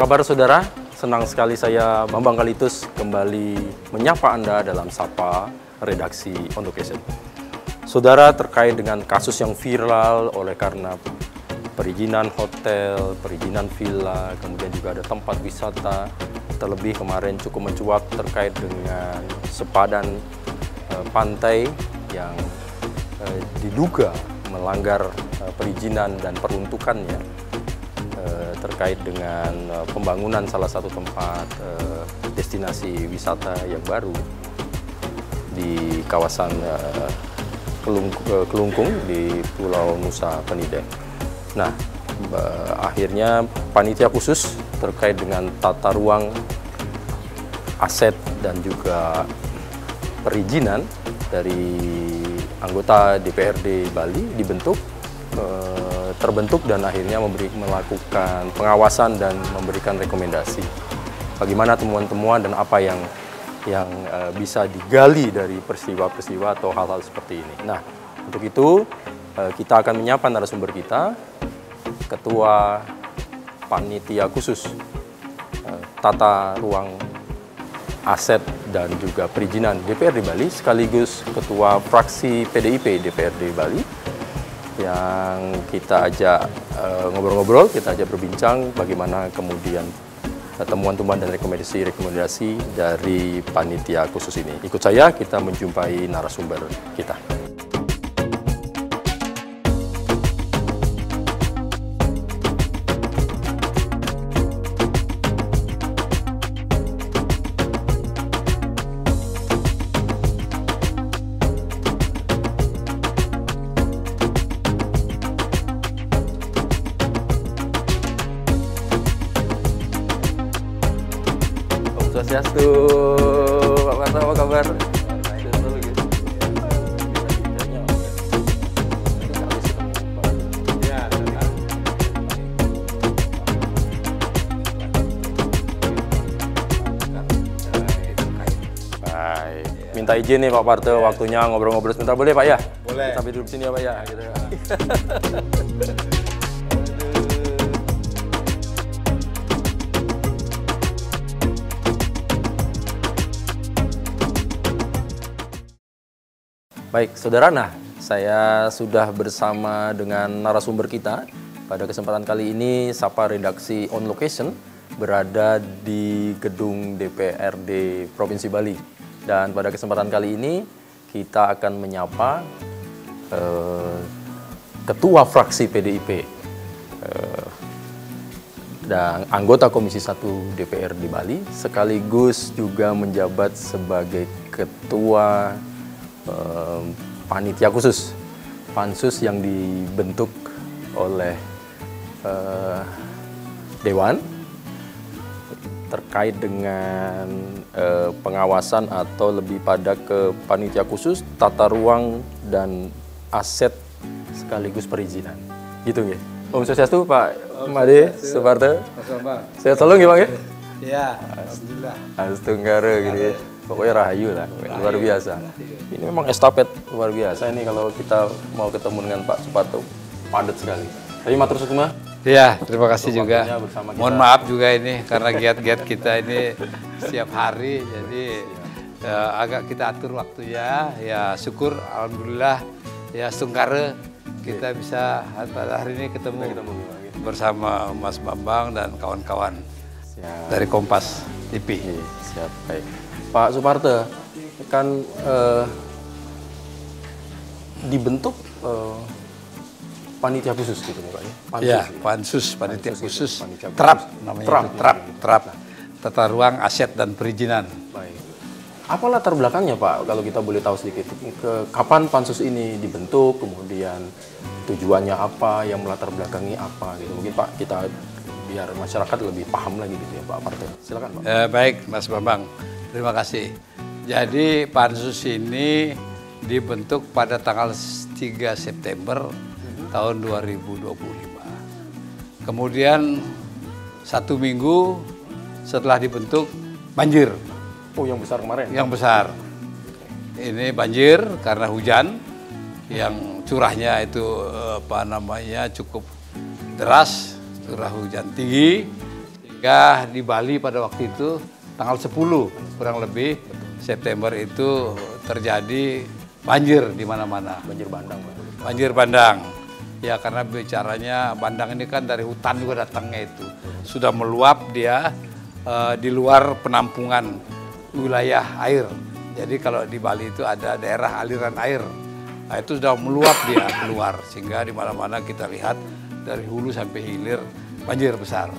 kabar saudara? Senang sekali saya Bambang Kalitus kembali menyapa Anda dalam Sapa Redaksi On Location. Saudara, terkait dengan kasus yang viral oleh karena perizinan hotel, perizinan villa, kemudian juga ada tempat wisata, terlebih kemarin cukup mencuat terkait dengan sepadan pantai yang diduga melanggar perizinan dan peruntukannya terkait dengan pembangunan salah satu tempat destinasi wisata yang baru di kawasan Kelungkung di Pulau Nusa Penida. Nah, akhirnya panitia khusus terkait dengan tata ruang aset dan juga perizinan dari anggota DPRD Bali terbentuk dan akhirnya melakukan pengawasan dan memberikan rekomendasi bagaimana temuan-temuan dan apa yang bisa digali dari peristiwa-peristiwa atau hal-hal seperti ini. Nah, untuk itu kita akan menyapa narasumber kita, Ketua Panitia Khusus Tata Ruang Aset dan juga Perizinan DPRD Bali, sekaligus Ketua Fraksi PDIP DPRD Bali, yang kita ajak ngobrol-ngobrol, kita ajak berbincang bagaimana kemudian temuan-temuan dan rekomendasi dari panitia khusus ini. Ikut saya, kita menjumpai narasumber kita. Swastiastu, Pak Marto, apa kabar? Baik, minta izin nih Pak Marto, waktunya ngobrol-ngobrol sebentar, boleh Pak ya? Boleh. Sampai duduk sini ya Pak ya. Gitu. Baik, saudara, nah saya sudah bersama dengan narasumber kita. Pada kesempatan kali ini, Sapa Redaksi On Location berada di gedung DPRD Provinsi Bali. Dan pada kesempatan kali ini, kita akan menyapa Ketua Fraksi PDIP dan anggota Komisi 1 DPRD Bali, sekaligus juga menjabat sebagai Ketua panitia khusus pansus yang dibentuk oleh Dewan terkait dengan pengawasan atau lebih pada ke panitia khusus tata ruang dan aset sekaligus perizinan, gitu ya. Om Swastiastu, Pak Made Suparto. Sehat selalu ya Pak ya? Iya, alhamdulillah. Atunggara gitu ya. Pokoknya rahayu lah, luar biasa. Ini memang estafet luar biasa ini kalau kita mau ketemu dengan Pak Suparto, padat sekali. Tapi matur sukma. Iya, terima kasih juga. Mohon maaf juga ini karena giat-giat kita ini setiap hari, jadi agak kita atur waktunya. Ya syukur, alhamdulillah. Ya Sungkara kita bisa pada hari ini ketemu bersama Mas Bambang dan kawan-kawan dari Kompas TV. Siap, baik. Pak Suparto, kan dibentuk panitia khusus gitu Pak ya? Iya, pansus, panitia khusus, TRAP namanya. TRAP, Tata Ruang Aset dan Perizinan. Baik. Apa latar belakangnya Pak, kalau kita boleh tahu sedikit, kapan pansus ini dibentuk, kemudian tujuannya apa, yang melatar belakangi apa gitu. Mungkin Pak, kita biar masyarakat lebih paham lagi gitu ya Pak Parto. Silakan Pak. Baik Mas Bambang. Terima kasih. Jadi pansus ini dibentuk pada tanggal 3 September tahun 2025. Kemudian 1 minggu setelah dibentuk banjir. Oh, yang besar kemarin? Yang besar. Ini banjir karena hujan yang curahnya itu cukup deras, curah hujan tinggi. Ya, di Bali pada waktu itu tanggal 10 kurang lebih September itu terjadi banjir di mana-mana. Banjir bandang, Pak. Banjir bandang. Ya, karena bicaranya bandang ini kan dari hutan juga datangnya itu. Sudah meluap dia di luar penampungan wilayah air. Jadi kalau di Bali itu ada daerah aliran air. Nah, itu sudah meluap dia keluar sehingga di mana-mana kita lihat dari hulu sampai hilir banjir besar.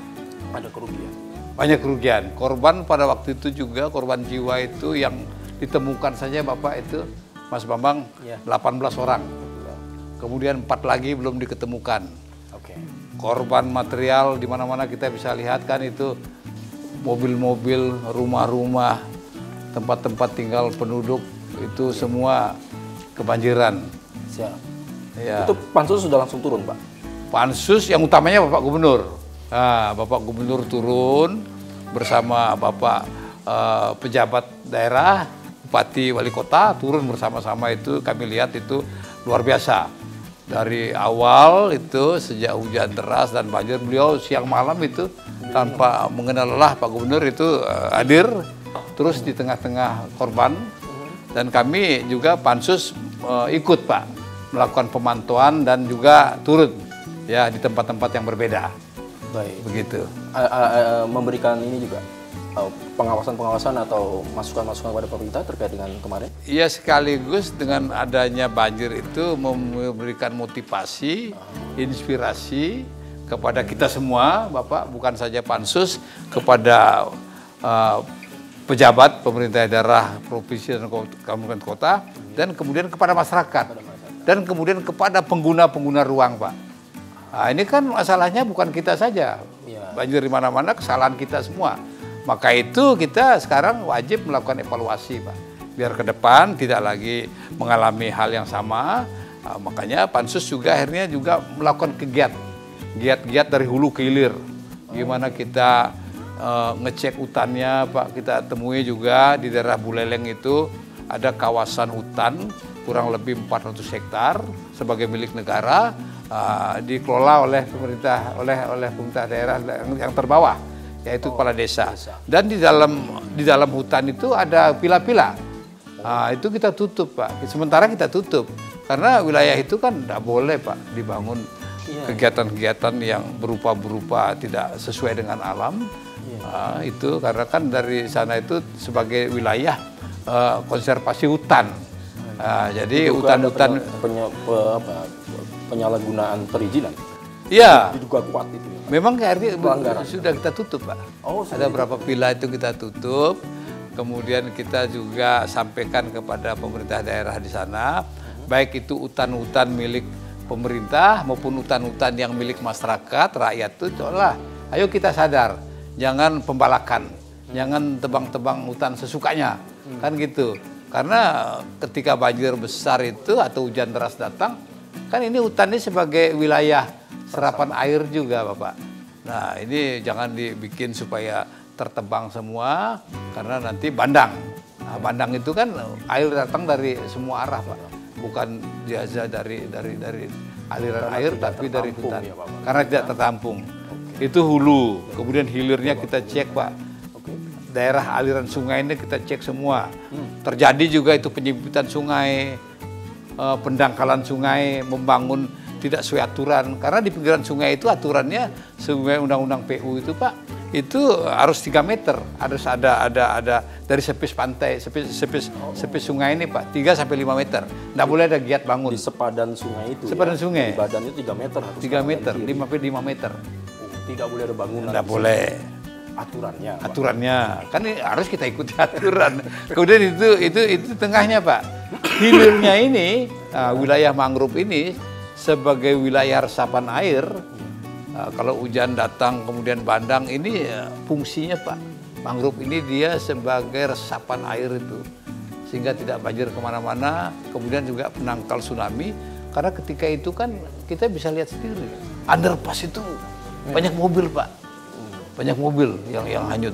Ada kerugian. Banyak kerugian. Korban pada waktu itu juga korban jiwa itu yang ditemukan saja Bapak itu Mas Bambang 18 orang. Kemudian 4 lagi belum diketemukan. Oke. Korban material di mana-mana kita bisa lihat kan itu mobil-mobil, rumah-rumah, tempat-tempat tinggal penduduk itu semua kebanjiran. Siap. Ya. Itu pansus sudah langsung turun, Pak? Pansus yang utamanya Bapak Gubernur. Nah, Bapak Gubernur turun bersama Bapak pejabat daerah, Bupati, Wali Kota turun bersama-sama itu kami lihat itu luar biasa. Dari awal itu sejak hujan deras dan banjir beliau siang malam itu tanpa mengenal lelah Pak Gubernur itu hadir terus di tengah-tengah korban dan kami juga pansus ikut Pak melakukan pemantauan dan juga turun ya di tempat-tempat yang berbeda. Baik. Begitu. Memberikan ini juga pengawasan-pengawasan atau masukan-masukan kepada pemerintah terkait dengan kemarin? Iya, sekaligus dengan adanya banjir itu memberikan motivasi, inspirasi kepada kita semua, Bapak, bukan saja pansus, kepada pejabat pemerintah daerah, provinsi dan kabupaten kota, dan kemudian kepada masyarakat, dan kemudian kepada pengguna-pengguna ruang, Pak. Nah, ini kan masalahnya bukan kita saja, banjir di mana-mana kesalahan kita semua. Maka itu kita sekarang wajib melakukan evaluasi, Pak. Biar ke depan tidak lagi mengalami hal yang sama. Nah, makanya pansus juga akhirnya juga melakukan giat-giat dari hulu ke hilir. Gimana kita ngecek hutannya, Pak. Kita temui juga di daerah Buleleng itu ada kawasan hutan kurang lebih 400 hektar sebagai milik negara, dikelola oleh pemerintah daerah yang terbawah, yaitu kepala desa. Dan di dalam hutan itu ada pila-pila. Nah, itu kita tutup, Pak. Sementara kita tutup karena wilayah itu kan tidak boleh, Pak, dibangun kegiatan-kegiatan yang berupa tidak sesuai dengan alam. Nah, itu karena kan dari sana itu sebagai wilayah konservasi hutan. Nah, jadi hutan-hutan penyalahgunaan perizinan. Iya. Diduga kuat itu. Memang akhirnya sudah kita tutup, Pak. Ada berapa villa itu kita tutup. Kemudian kita juga sampaikan kepada pemerintah daerah di sana, baik itu hutan-hutan milik pemerintah maupun hutan-hutan yang milik masyarakat, rakyat itu, cobalah, ayo kita sadar, jangan pembalakan, jangan tebang-tebang hutan sesukanya, kan gitu. Karena ketika banjir besar itu atau hujan deras datang, kan ini hutan ini sebagai wilayah serapan air juga, Bapak. Nah, ini jangan dibikin supaya tertebang semua karena nanti bandang. Nah, bandang itu kan air datang dari semua arah, Pak. Bukan biasa dari aliran air tapi dari hutan. Ya, karena tidak tertampung. Itu hulu. Kemudian hilirnya kita cek, Pak. Daerah aliran sungai ini kita cek semua. Terjadi juga itu penyempitan sungai, pendangkalan sungai, membangun tidak sesuai aturan. Karena di pinggiran sungai itu aturannya sesuai undang-undang PU itu, Pak, itu harus 3 meter. Harus ada dari sepis pantai, sepis sungai ini, Pak, 3 sampai 5 meter. Nggak boleh ada giat bangun. Di sepadan sungai itu. Sepadan sungai. Di badannya 3 meter. 3 meter, 5 meter. Tidak boleh ada bangunan. Nggak boleh. Aturannya kan ini harus kita ikuti aturan. Kemudian itu tengahnya, Pak. Hilirnya ini wilayah mangrove ini sebagai wilayah resapan air. Kalau hujan datang kemudian bandang ini fungsinya, Pak, mangrove ini dia sebagai resapan air itu sehingga tidak banjir kemana-mana. Kemudian juga penangkal tsunami karena ketika itu kan kita bisa lihat sendiri underpass itu banyak mobil, Pak. Banyak mobil yang hanyut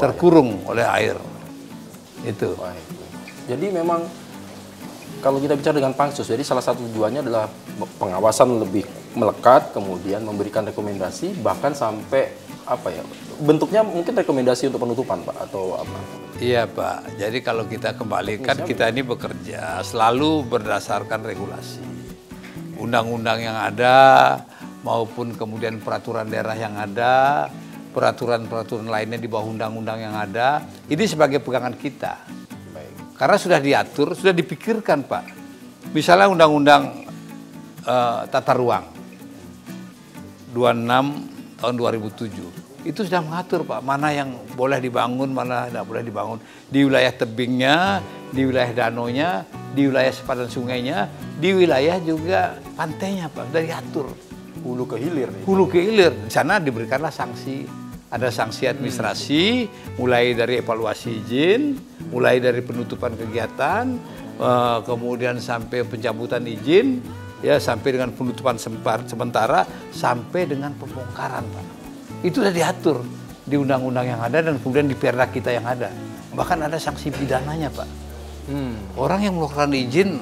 terkurung oleh air itu. Jadi memang kalau kita bicara dengan pansus, jadi salah satu tujuannya adalah pengawasan lebih melekat, kemudian memberikan rekomendasi, bahkan sampai apa ya, bentuknya mungkin rekomendasi untuk penutupan Pak, atau apa? Iya Pak, jadi kalau kita kembalikan, kita ini bekerja selalu berdasarkan regulasi. Undang-undang yang ada, maupun kemudian peraturan daerah yang ada, peraturan-peraturan lainnya di bawah undang-undang yang ada, ini sebagai pegangan kita. Baik. Karena sudah diatur, sudah dipikirkan Pak. Misalnya undang-undang tata ruang 26 tahun 2007. Itu sudah mengatur Pak, mana yang boleh dibangun, mana tidak boleh dibangun. Di wilayah tebingnya, di wilayah danaunya, di wilayah sepadan sungainya, di wilayah juga pantainya Pak, sudah diatur. Hulu ke hilir. Hulu ke hilir, di sana diberikanlah sanksi. Ada sanksi administrasi, mulai dari evaluasi izin, mulai dari penutupan kegiatan, kemudian sampai pencabutan izin, ya sampai dengan penutupan sementara, sampai dengan pembongkaran Pak. Itu sudah diatur di undang-undang yang ada dan kemudian di perda kita yang ada. Bahkan ada sanksi pidananya Pak. Orang yang melakukan izin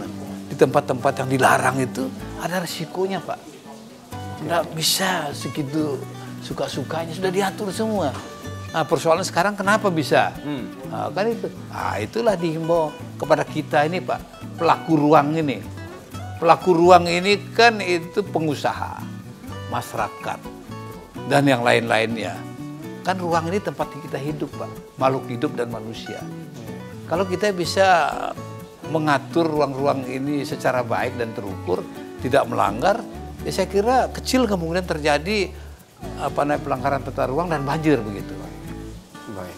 di tempat-tempat yang dilarang itu ada risikonya Pak. Nggak bisa segitu suka-sukanya, sudah diatur semua. Nah persoalan sekarang kenapa bisa? Nah, kan itu. Nah, itulah dihimbau kepada kita ini Pak, pelaku ruang ini. Pelaku ruang ini kan itu pengusaha, masyarakat, dan yang lain-lainnya. Kan ruang ini tempat kita hidup Pak, makhluk hidup dan manusia. Kalau kita bisa mengatur ruang-ruang ini secara baik dan terukur, tidak melanggar, ya saya kira kecil kemungkinan terjadi pelanggaran tata ruang dan banjir begitu. Baik,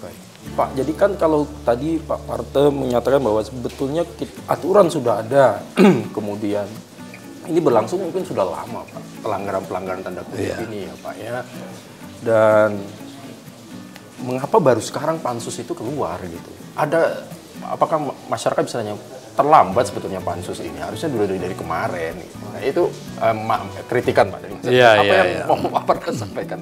baik. Pak, jadi kan kalau tadi Pak Parte menyatakan bahwa sebetulnya aturan sudah ada, kemudian ini berlangsung mungkin sudah lama Pak, pelanggaran-pelanggaran tanda kutip ini ya Pak ya. Dan mengapa baru sekarang pansus itu keluar gitu? Ada, apakah masyarakat bisa tanya, terlambat sebetulnya pansus ini? Harusnya dulu dari kemarin. Gitu. Nah itu kritikan Pak. Apa yang mau Pak sampaikan?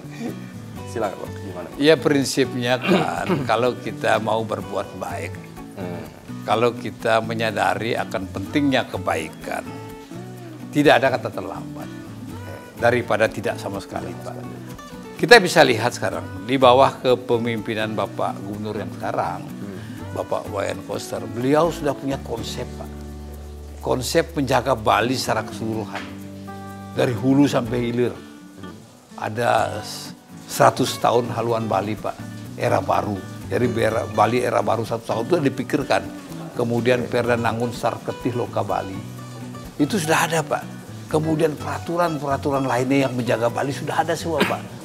Silakan Pak, gimana? Ya prinsipnya kan kalau kita mau berbuat baik, kalau kita menyadari akan pentingnya kebaikan, tidak ada kata terlambat daripada tidak sama sekali Pak. Kita bisa lihat sekarang di bawah kepemimpinan Bapak Gubernur yang sekarang, Bapak Wayan Koster, beliau sudah punya konsep Pak. Konsep menjaga Bali secara keseluruhan. Dari hulu sampai hilir. Ada 100 tahun haluan Bali Pak, era baru. Dari Bali era baru 100 tahun itu dipikirkan. Kemudian Perda Nangun Sarketih Loka Bali. Itu sudah ada Pak. Kemudian peraturan-peraturan lainnya yang menjaga Bali sudah ada semua Pak.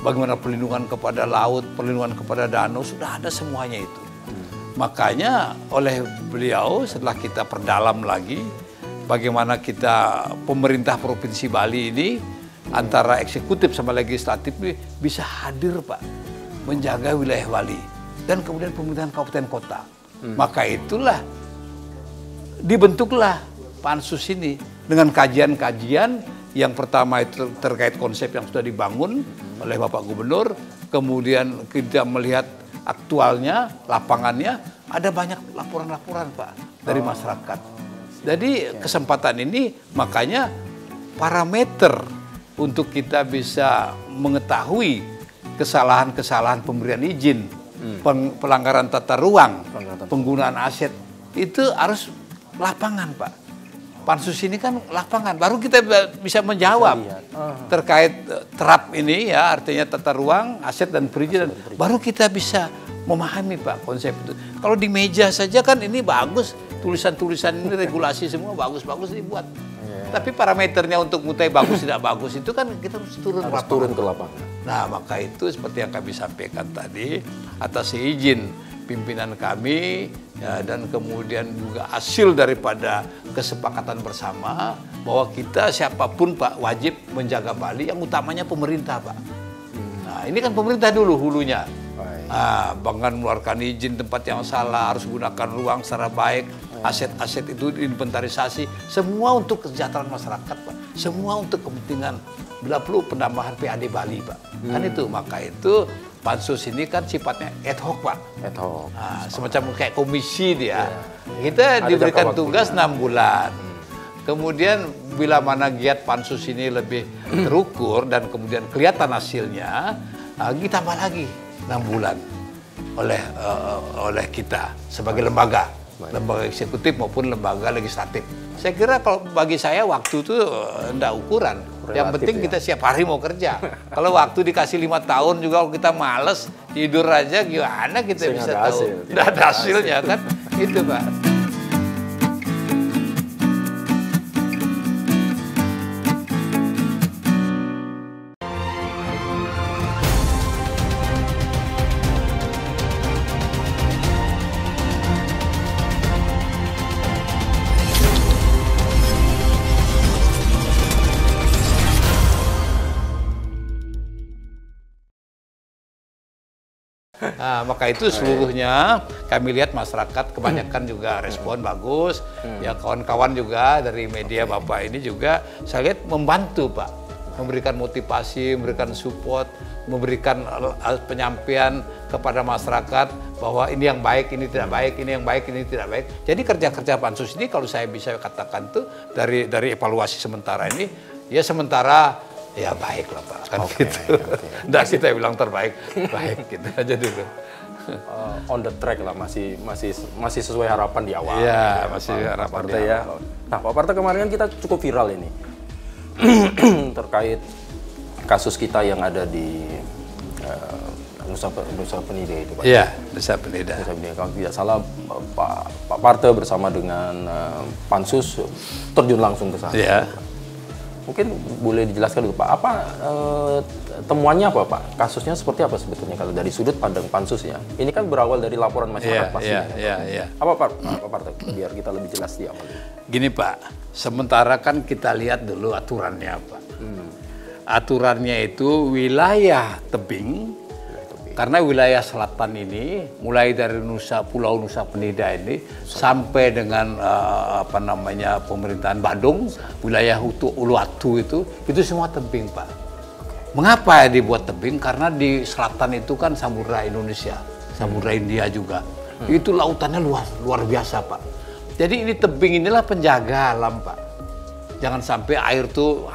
Bagaimana perlindungan kepada laut, perlindungan kepada danau, sudah ada semuanya itu. Makanya oleh beliau setelah kita perdalam lagi, bagaimana kita pemerintah Provinsi Bali ini, antara eksekutif sama legislatif ini bisa hadir Pak, menjaga wilayah Bali. Dan kemudian pemerintahan kabupaten kota. Maka itulah dibentuklah pansus ini dengan kajian-kajian. Yang pertama itu terkait konsep yang sudah dibangun oleh Bapak Gubernur, kemudian kita melihat aktualnya, lapangannya, ada banyak laporan-laporan Pak dari masyarakat. Jadi kesempatan ini makanya parameter untuk kita bisa mengetahui kesalahan-kesalahan pemberian izin, pelanggaran tata ruang, penggunaan aset, itu harus lapangan Pak. Pansus ini kan lapangan, baru kita bisa menjawab terkait terap ini ya, artinya tata ruang, aset dan perizinan. Baru kita bisa memahami Pak konsep itu. Kalau di meja saja kan ini bagus, tulisan-tulisan ini regulasi semua bagus-bagus dibuat. Tapi parameternya untuk mutai bagus tidak bagus itu kan kita harus turun ke lapangan. Nah maka itu seperti yang kami sampaikan tadi, atas izin pimpinan kami ya, dan kemudian juga hasil daripada kesepakatan bersama bahwa kita siapapun Pak wajib menjaga Bali, yang utamanya pemerintah Pak. Nah ini kan pemerintah dulu hulunya. Nah, bahkan mengeluarkan izin tempat yang salah, harus gunakan ruang secara baik, aset-aset itu diinventarisasi, semua untuk kesejahteraan masyarakat Pak, semua untuk kepentingan bila perlu penambahan PAD Bali Pak. Kan itu, maka itu pansus ini kan sifatnya ad hoc Pak. Ad hoc. Nah, semacam kayak komisi dia. Kita diberikan tugas 6 bulan. Kemudian bila mana giat pansus ini lebih terukur dan kemudian kelihatan hasilnya, kita tambah lagi 6 bulan oleh kita sebagai lembaga eksekutif maupun lembaga legislatif. Saya kira kalau bagi saya waktu itu enggak ukuran. Yang penting kita siap hari mau kerja. Kalau waktu dikasih 5 tahun juga kalau kita males tidur aja, gimana kita bisa tahu? Tidak ada hasilnya kan? Itu Pak. Nah, maka itu seluruhnya kami lihat masyarakat kebanyakan juga respon bagus. Ya kawan-kawan juga dari media Bapak ini juga saya lihat membantu Pak. Memberikan motivasi, memberikan support, memberikan penyampaian kepada masyarakat bahwa ini yang baik, ini tidak baik, ini yang baik, ini tidak baik. Jadi kerja-kerja pansus ini kalau saya bisa katakan tuh dari evaluasi sementara ini, ya sementara ya baik lah Pak, kan gitu. Nggak kita bilang terbaik, baik gitu aja dulu. On the track lah, masih sesuai harapan di awal. Iya, masih harapan di awal. Ya. Nah, Pak Parto kemarin kan kita cukup viral ini terkait kasus kita yang ada di Nusa Penida itu Pak. Iya, Nusa Penida. Kalau tidak salah Pak Parto bersama dengan Pansus terjun langsung ke sana. Iya. Mungkin boleh dijelaskan dulu Pak, apa temuannya apa Pak? Kasusnya seperti apa sebetulnya kalau dari sudut pandang Pansus ya? Ini kan berawal dari laporan masyarakat pasti. Iya. Apa Pak Parto? Biar kita lebih jelas di awal. Gini Pak, sementara kan kita lihat dulu aturannya Pak. Aturannya itu wilayah tebing. Karena wilayah selatan ini, mulai dari Pulau Nusa Penida ini sampai dengan pemerintahan Badung, wilayah Uluwatu itu semua tebing Pak. Mengapa ya dibuat tebing? Karena di selatan itu kan Samudra Indonesia, Samudra India juga. Itu lautannya luar biasa Pak. Jadi ini tebing inilah penjaga alam Pak. Jangan sampai air tuh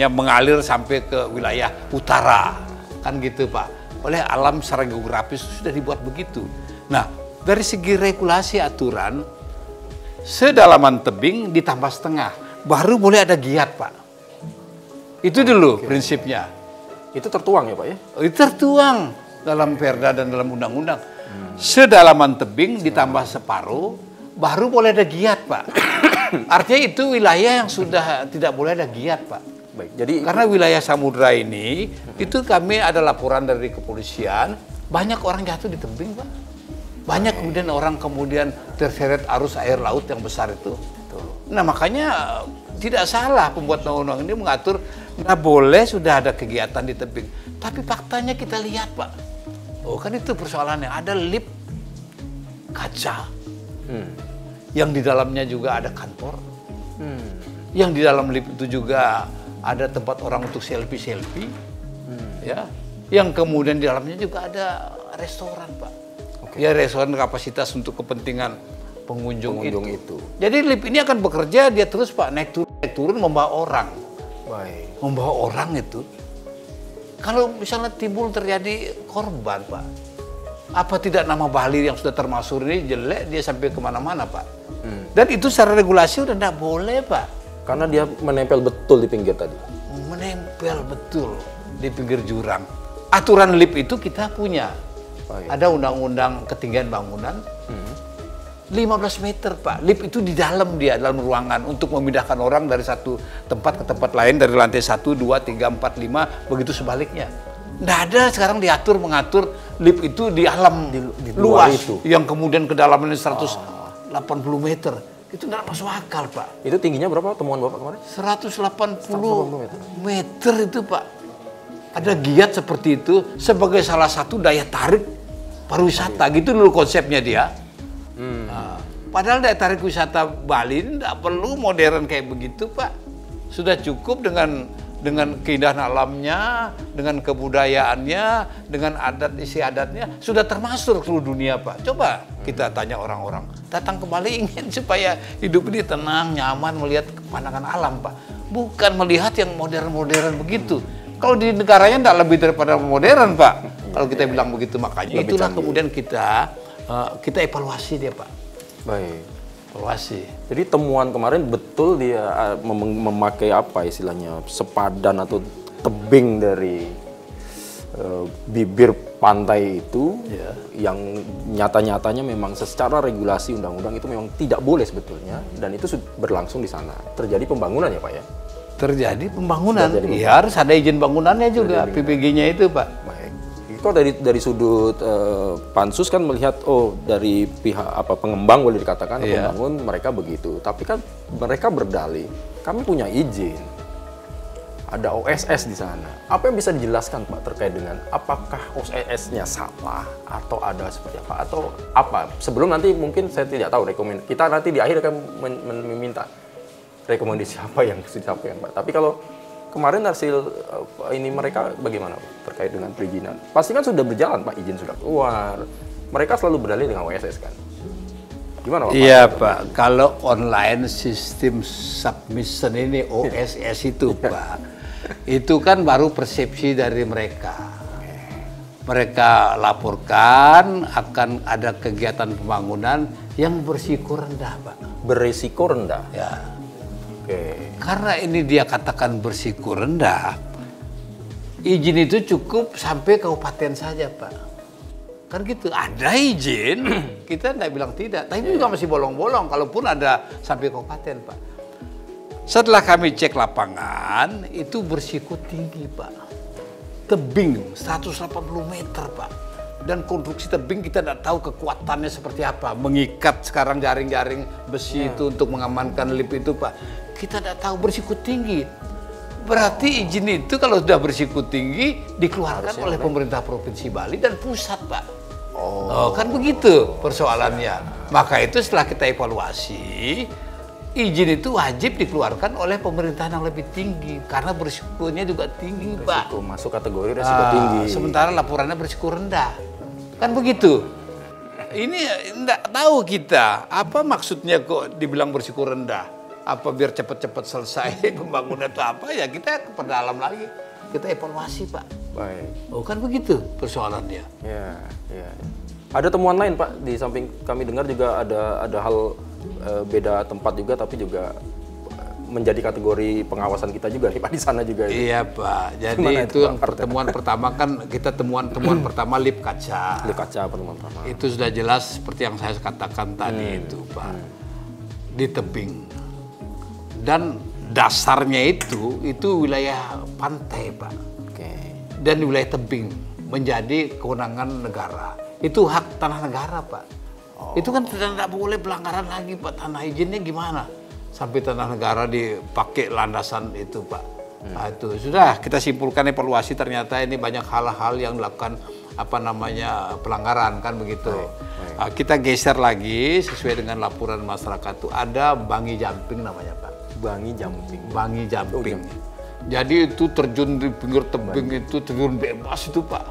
mengalir sampai ke wilayah utara. Kan gitu Pak, oleh alam secara geografis sudah dibuat begitu. Nah, dari segi regulasi aturan, sedalaman tebing ditambah setengah, baru boleh ada giat Pak. Itu dulu prinsipnya. Itu tertuang ya Pak ya? Itu tertuang dalam perda dan dalam undang-undang. Sedalaman tebing ditambah separuh, baru boleh ada giat Pak. Artinya itu wilayah yang sudah tidak boleh ada giat Pak. Baik, jadi karena wilayah samudra ini itu kami ada laporan dari kepolisian, banyak orang jatuh di tebing Pak. Banyak kemudian terseret arus air laut yang besar itu. Nah makanya tidak salah pembuat undang-undang ini mengatur nggak boleh sudah ada kegiatan di tebing. Tapi faktanya kita lihat Pak, oh kan itu persoalannya, ada lift kaca yang di dalamnya juga ada kantor, yang di dalam lift itu juga ada tempat orang untuk selfie, ya, yang kemudian di dalamnya juga ada restoran Pak. Ya restoran kapasitas untuk kepentingan pengunjung itu. Jadi lift ini akan bekerja dia terus Pak, naik turun membawa orang. Baik. Membawa orang itu. Kalau misalnya timbul terjadi korban Pak, apa tidak nama Bali yang sudah termasuk ini jelek dia sampai kemana-mana Pak. Dan itu secara regulasi udah tidak boleh Pak. Karena dia menempel betul di pinggir tadi. Menempel betul di pinggir jurang. Aturan lift itu kita punya. Ada undang-undang ketinggian bangunan 15 meter Pak. Lift itu di dalam dalam ruangan untuk memindahkan orang dari satu tempat ke tempat lain, dari lantai 1, 2, 3, 4, 5, begitu sebaliknya. Nggak ada sekarang mengatur lift itu di alam di luas itu. Yang kemudian kedalamannya 180 meter. Itu tidak masuk akal Pak. Itu tingginya berapa temuan Bapak kemarin? 180 meter itu Pak. Ada giat seperti itu sebagai salah satu daya tarik pariwisata. Gitu dulu konsepnya dia. Nah, padahal daya tarik wisata Bali tidak perlu modern kayak begitu Pak. Sudah cukup dengan dengan keindahan alamnya, dengan kebudayaannya, dengan adat istiadatnya, sudah termasuk seluruh dunia, Pak. Coba kita tanya orang-orang, datang ke Bali ingin supaya hidup ini tenang, nyaman, melihat pemandangan alam, Pak. Bukan melihat yang modern-modern begitu. Kalau di negaranya tidak lebih daripada modern, Pak. Kalau kita bilang begitu, makanya itulah kemudian kita evaluasi dia, Pak. Baik. Evaluasi. Jadi temuan kemarin betul dia memakai apa istilahnya, sepadan atau tebing dari bibir pantai itu, yang nyata-nyatanya memang secara regulasi undang-undang itu memang tidak boleh sebetulnya, dan itu berlangsung di sana. Terjadi pembangunan ya Pak ya? Terjadi pembangunan. Ya harus ada izin bangunannya juga, PPG-nya itu, Pak. Baik. Kalau dari sudut pansus kan melihat dari pihak pengembang boleh dikatakan pembangun mereka begitu, tapi kan mereka berdalih kami punya izin, ada OSS di sana. Apa yang bisa dijelaskan Pak terkait dengan apakah OSS-nya salah atau ada seperti apa atau apa? Sebelum nanti mungkin saya tidak tahu kita nanti di akhir akan meminta rekomendasi apa yang disampaikan Pak. Tapi kalau kemarin hasil ini mereka bagaimana Pak terkait dengan perizinan? Pasti kan sudah berjalan Pak, izin sudah keluar. Mereka selalu berdalih dengan OSS kan. Gimana Pak? Iya Pak, kalau online sistem submission ini OSS itu Pak, itu kan baru persepsi dari mereka. Mereka laporkan akan ada kegiatan pembangunan yang berisiko rendah Pak. Berisiko rendah? Ya. Oke. Karena ini dia katakan berisiko rendah, izin itu cukup sampai kabupaten saja Pak. Kan gitu, ada izin, kita tidak bilang tidak, tapi juga masih bolong-bolong, kalaupun ada sampai kabupaten Pak. Setelah kami cek lapangan, itu berisiko tinggi Pak. Tebing 180 meter Pak. Dan konstruksi tebing kita tidak tahu kekuatannya seperti apa. Mengikat sekarang jaring-jaring besi itu untuk mengamankan lift itu Pak. Kita tidak tahu, berisiko tinggi. Berarti izin itu kalau sudah berisiko tinggi dikeluarkan oleh pemerintah Provinsi Bali dan pusat Pak. Kan begitu persoalannya. Maka itu setelah kita evaluasi, izin itu wajib dikeluarkan oleh pemerintahan yang lebih tinggi. Karena berisikonya juga tinggi Pak. Masuk kategori risiko tinggi. Sementara laporannya berisiko rendah. Kan begitu. Ini enggak tahu kita apa maksudnya kok dibilang berisiko rendah. Apa biar cepat-cepat selesai pembangunan itu apa ya, kita ke dalam lagi. Kita evaluasi Pak. Baik. Kan begitu persoalannya. Ya. Ada temuan lain Pak, di samping kami dengar juga ada hal beda tempat juga, tapi juga menjadi kategori pengawasan kita juga nih Pak di sana juga. Iya Pak. Jadi itu yang pertemuan pertama kan kita temuan pertama lip kaca. Lip kaca pertemuan pertama. Itu sudah jelas seperti yang saya katakan tadi itu Pak. Di tebing. Dan dasarnya itu wilayah pantai Pak. Oke. Dan wilayah tebing menjadi kewenangan negara. Itu hak tanah negara Pak. Itu kan tidak boleh pelanggaran lagi Pak. Tanah izinnya gimana? Sampai tanah negara dipakai landasan itu Pak. Nah, itu sudah kita simpulkan evaluasi, ternyata ini banyak hal-hal yang dilakukan pelanggaran kan begitu. Baik. Kita geser lagi sesuai dengan laporan masyarakat itu ada bangi jumping namanya Pak. Bangi jumping. Bangi jumping. Jadi itu terjun di pinggir tebing itu terjun bebas itu Pak.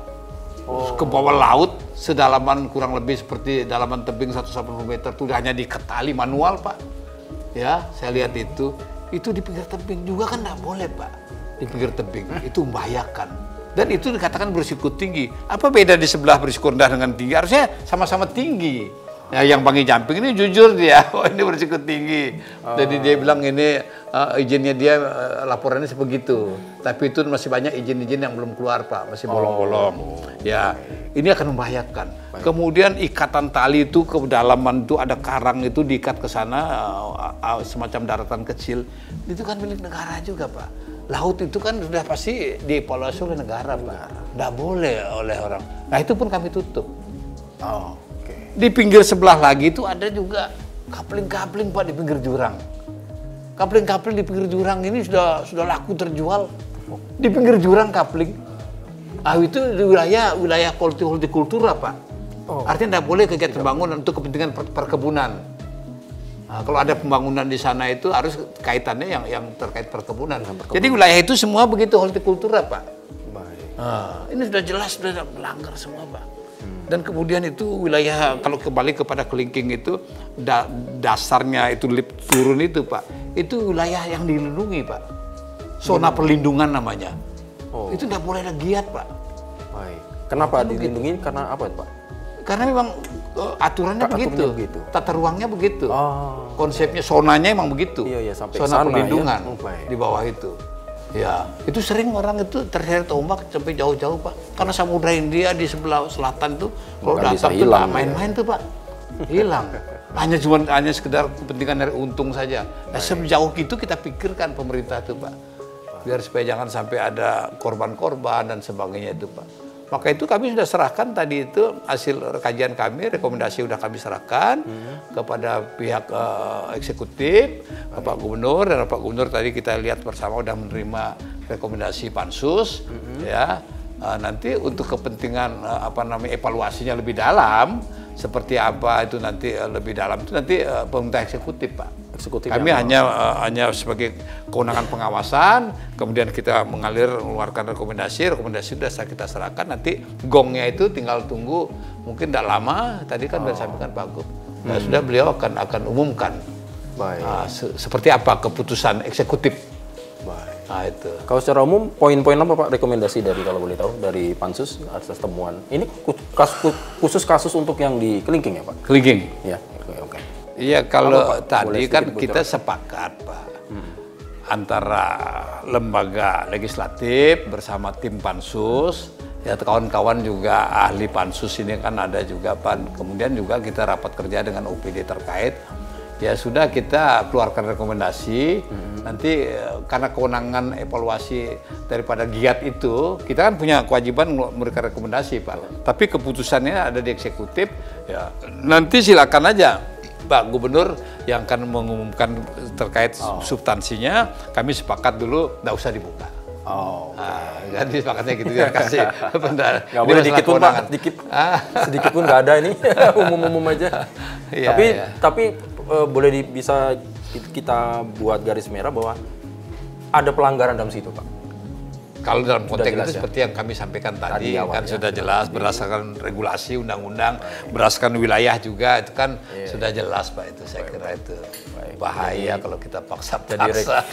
Ke bawah laut sedalaman kurang lebih seperti dalaman tebing 180 meter itu hanya diketali manual Pak. Ya, saya lihat itu di pinggir tebing juga kan tidak boleh Pak. Di pinggir tebing itu membahayakan. Dan itu dikatakan berisiko tinggi. Apa beda di sebelah berisiko rendah dengan tinggi? Harusnya sama-sama tinggi. Ya, yang bangi jumping ini jujur dia, ini berisiko tinggi. Jadi dia bilang ini izinnya dia laporannya sebegitu. Tapi itu masih banyak izin-izin yang belum keluar Pak, masih bolong-bolong. Ya, ini akan membahayakan. Kemudian ikatan tali itu ke dalaman itu ada karang itu diikat ke sana semacam daratan kecil. Itu kan milik negara juga Pak. Laut itu kan sudah pasti dievaluasi oleh negara Pak. Nggak boleh oleh orang. Nah itu pun kami tutup. Di pinggir sebelah lagi itu ada juga kapling-kapling Pak di pinggir jurang. Kapling-kapling di pinggir jurang ini sudah laku terjual. Di pinggir jurang kapling. Itu di wilayah hortikultura Pak. Artinya tidak boleh kegiatan bangunan untuk kepentingan perkebunan. Nah, kalau ada pembangunan di sana itu harus kaitannya yang terkait perkebunan. Jadi wilayah itu semua begitu hortikultura, Pak. Baik. Nah, ini sudah jelas sudah melanggar semua, Pak. Dan kemudian itu wilayah kalau kembali kepada kelingking itu dasarnya itu lip turun itu, Pak. Itu wilayah yang dilindungi, Pak. Zona perlindungan namanya. Oh. Itu nggak boleh ada giat, Pak. Baik. Kenapa dilindungi? Karena apa, Pak? Karena memang aturannya begitu. Tata ruangnya begitu. Oh. Konsepnya zonanya emang begitu. Iya, sampai zona sana, perlindungan ya? di bawah itu. Ya, itu sering orang itu terseret ombak sampai jauh-jauh, Pak. Karena Samudra Hindia di sebelah selatan tuh kalau datang tuh nggak main-main tuh, Pak. Hilang. hanya sekedar kepentingan dari untung saja. Nah, sejauh itu kita pikirkan pemerintah tuh, Pak. Biar supaya jangan sampai ada korban-korban dan sebagainya itu, Pak. Maka itu kami sudah serahkan tadi itu hasil kajian kami, rekomendasi sudah kami serahkan kepada pihak eksekutif, Pak Gubernur, dan Pak Gubernur tadi kita lihat bersama sudah menerima rekomendasi Pansus, ya. Nanti untuk kepentingan evaluasinya lebih dalam, seperti apa itu nanti lebih dalam itu nanti pemerintah eksekutif, Pak. Kami hanya sebagai kewenangan pengawasan, kemudian kita mengeluarkan rekomendasi sudah kita serahkan, nanti gongnya itu tinggal tunggu, mungkin tidak lama, tadi kan sudah disampaikan Pak Gub, sudah beliau akan umumkan. Baik. Seperti apa keputusan eksekutif. Baik. Nah, itu. Kalau secara umum, poin-poin apa, Pak, rekomendasi dari, kalau boleh tahu, dari Pansus atas temuan? Ini khusus kasus untuk yang di kelingking ya, Pak? Kelingking. Ya, oke. Iya, kalau apa, Pak? tadi kan kita sepakat, Pak, antara lembaga legislatif bersama tim Pansus, ya kawan-kawan juga ahli Pansus ini kan ada juga, Pak. Kemudian juga kita rapat kerja dengan OPD terkait. Ya sudah, kita keluarkan rekomendasi. Nanti karena kewenangan evaluasi daripada giat itu, kita kan punya kewajiban memberikan rekomendasi, Pak. Tapi keputusannya ada di eksekutif. Ya nanti silakan aja Pak Gubernur yang akan mengumumkan terkait substansinya. Kami sepakat dulu, nggak usah dibuka. Oh, jadi sepakatnya gitu ya, kasih benar. Nggak boleh dikit pun, Pak, sedikit pun nggak ada ini, umum-umum aja. Tapi boleh bisa kita buat garis merah bahwa ada pelanggaran dalam situ, Pak. Kalau dalam konteks itu seperti yang kami sampaikan tadi kan sudah jelas berdasarkan regulasi undang-undang, berdasarkan wilayah juga itu kan sudah jelas, Pak, itu saya kira itu bahaya kalau kita paksa-paksa.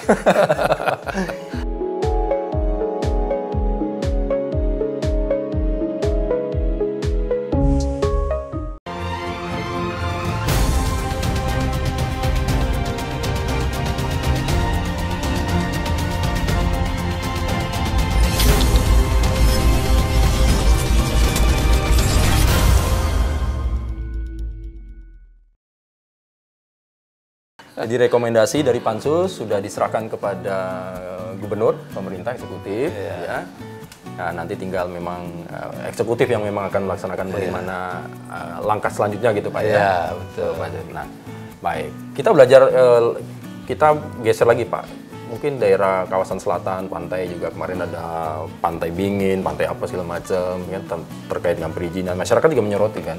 Jadi rekomendasi dari Pansus sudah diserahkan kepada Gubernur, pemerintah eksekutif, ya. Nah, nanti tinggal memang eksekutif yang memang akan melaksanakan bagaimana langkah selanjutnya gitu, Pak, ya. Iya, betul. Nah, baik. Kita belajar, kita geser lagi, Pak. Mungkin daerah kawasan selatan, pantai juga kemarin ada Pantai Bingin, pantai apa segala macam, kan terkait dengan perizinan. Masyarakat juga menyoroti kan.